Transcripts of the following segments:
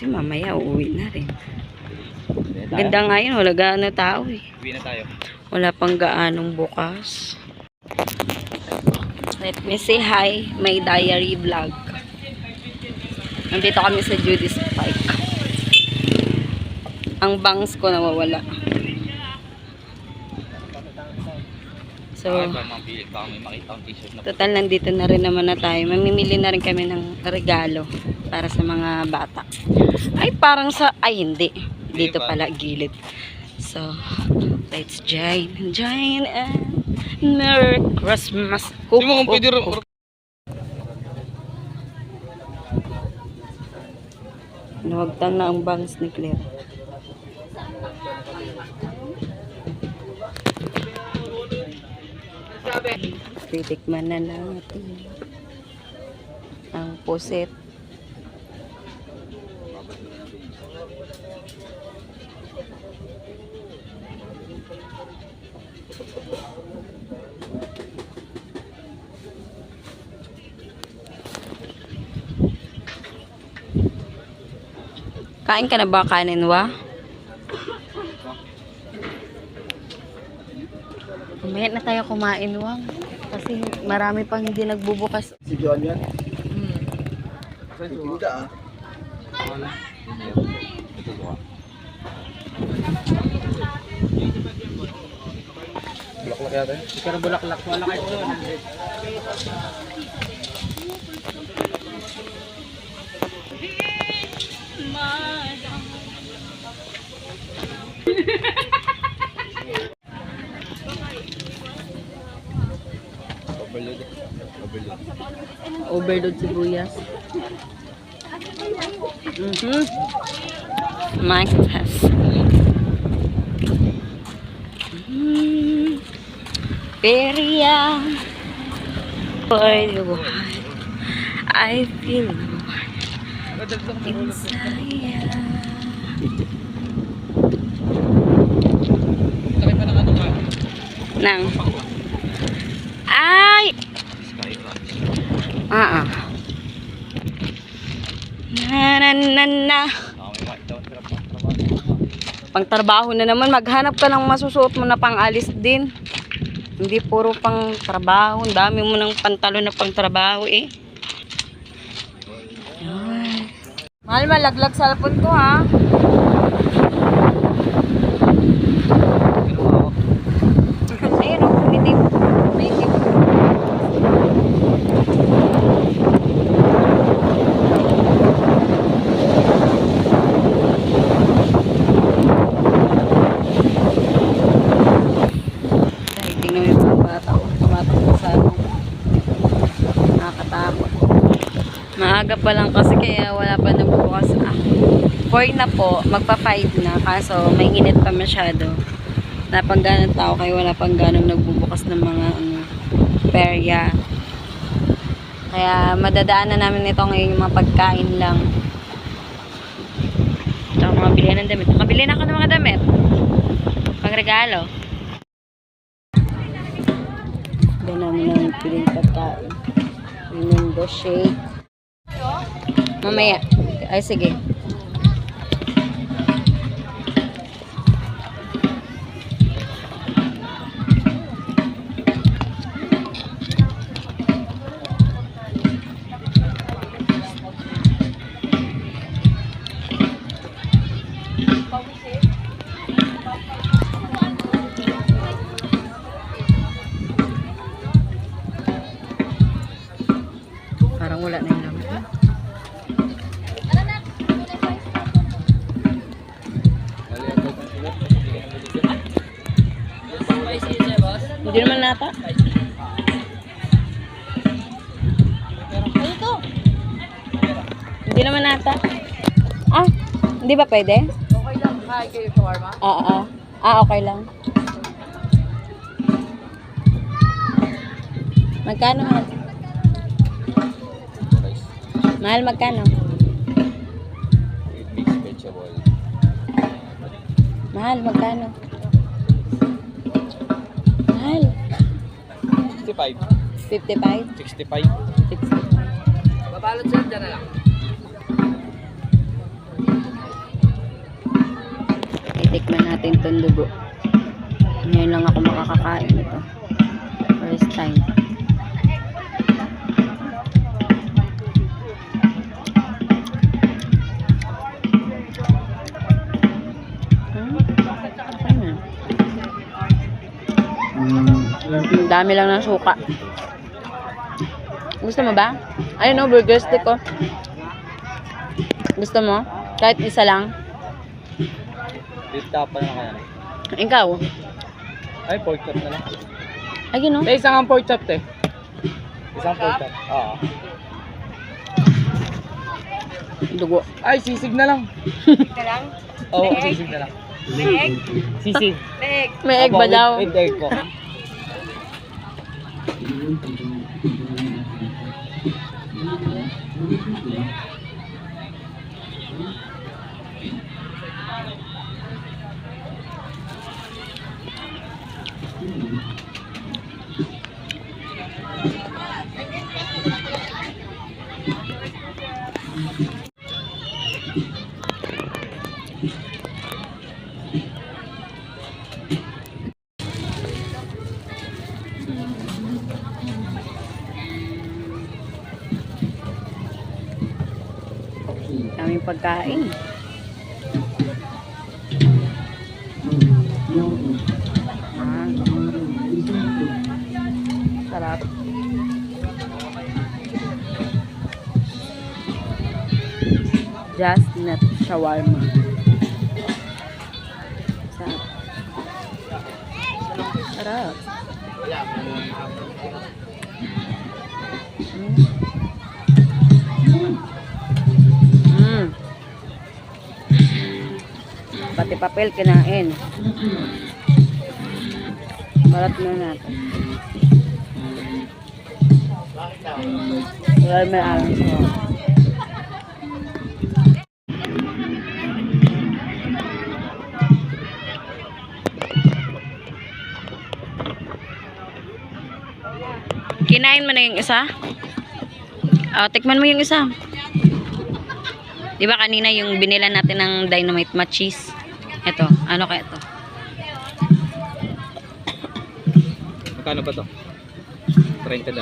kasi mamaya uuwi na rin. Ganda nga yun, wala gaano tao eh. Uwi na tayo. Wala pang gaanong bukas. Let me say hi, my diary vlog. Nandito kami sa Judy's Park. Ang bangs ko nawawala. So, total nandito na rin naman na tayo. Mamimili na rin kami ng regalo para sa mga bata. Ay, parang sa... Ay, hindi. Dito pala, gilid. So, let's join and Merry Christmas. Hindi mo kung pwede rin. Nawagtan na ang bangs ni Claire. Titikman na natin ang puset. Kain ka na ba kanin, wa? Mamaya na tayo kumain, wa. Kasi marami pang hindi nagbubukas. Si John yan? Hindi ah. Bulaklak yata. Pero bulaklak, wala kayo doon. Overload sibuyas. Mic test. Very young for the one I feel inside. Nang ay na pangtrabaho na naman, maghanap ka ng masusuot mo na pang-alis din, hindi puro pang trabaho. Ang dami mo ng pantalon na pang trabaho eh. Ay. Mahal, malaglag sa cellphone ko ha. Ayun o, umitim. Maaga pa lang kasi kaya wala pa nang bukas. 4 na po, magpa 5 na, kaso may init pa masyado. Napangganang tao kaya wala pang ganong nagbubukas ng mga perya. Kaya madadaanan namin ito ngayon yung mga pagkain lang. Tsaka mga bilihan ng damit. Nakabili na ako ng mga damit. Pangregalo. Doon namin ang piling pagkain. Mango shake. Mamaya. Ay, sige. Parang wala na yung laman. Hindi naman nata. Hindi naman nata. Ah, hindi ba pwede? Okay lang, kaya kayo shawarma? Okay lang. Magkano mahal? Mahal, magkano? Mixed vegetable. Mahal, magkano? Mahal. 65. 55? 65. 65. Babalot sir, dyan na lang. Tikman natin itong dugo. Ngayon lang ako makakakain ito. First time. Ang dami lang ng suka. Gusto mo ba? Ayun o, burger stick ko. Gusto mo? Kahit isa lang. Dito pa na kaya. Ikaw? Ay, pork chop na lang. Ay, gano'n? Te, isang ang pork chop, te. Isang pork chop. Oo. Dugo. Ay, sisig na lang. Ka lang? Oo, sisig na lang. Leg? Sisig. Leg. May egg ba daw? With egg po. Daming pagkain. Ah. Sarap. Just Nut Shawarma. Sarap. Sarap. Pati papel kinain. Balat na natin. Wala may alam sa kinain mo na yung isa? Tikman mo yung isa. Di ba kanina yung binila natin ng Dynamite cheese? Ito, ano kaya ito? Magkano ba to? 32?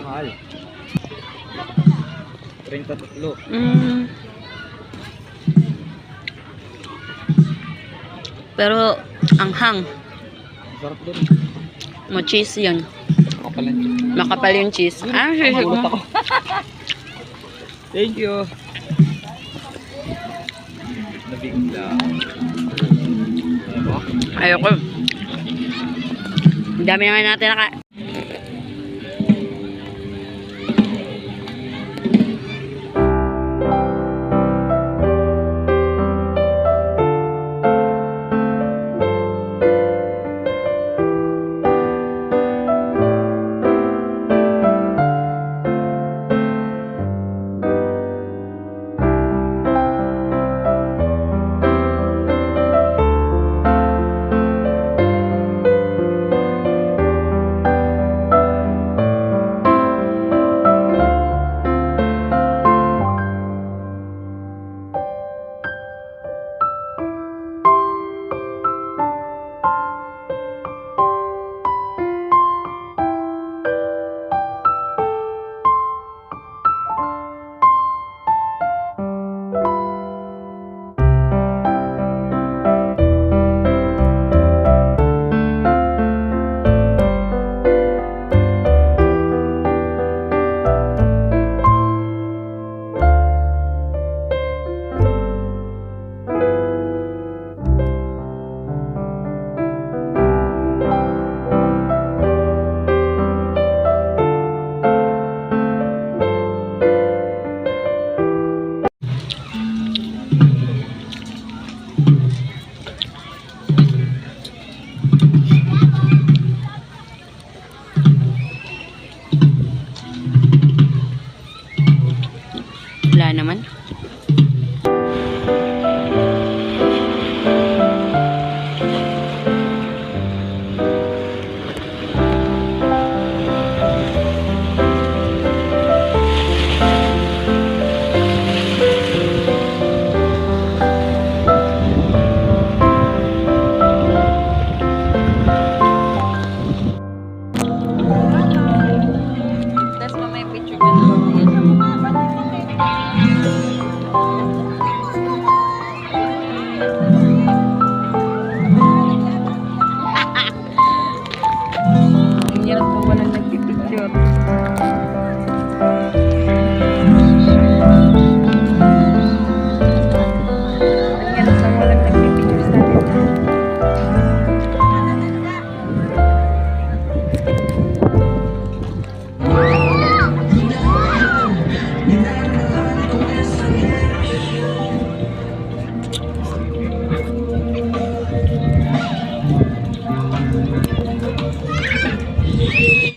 Mahal. 33. Pero, anghang. Sarap din. Cheese yun. Makapalan din. Makapal yung cheese. Sisig Magulat mo. ako. Thank you. Nabigla. Ano ba? Ayoko. Ang dami na nga natin naka... Wala naman.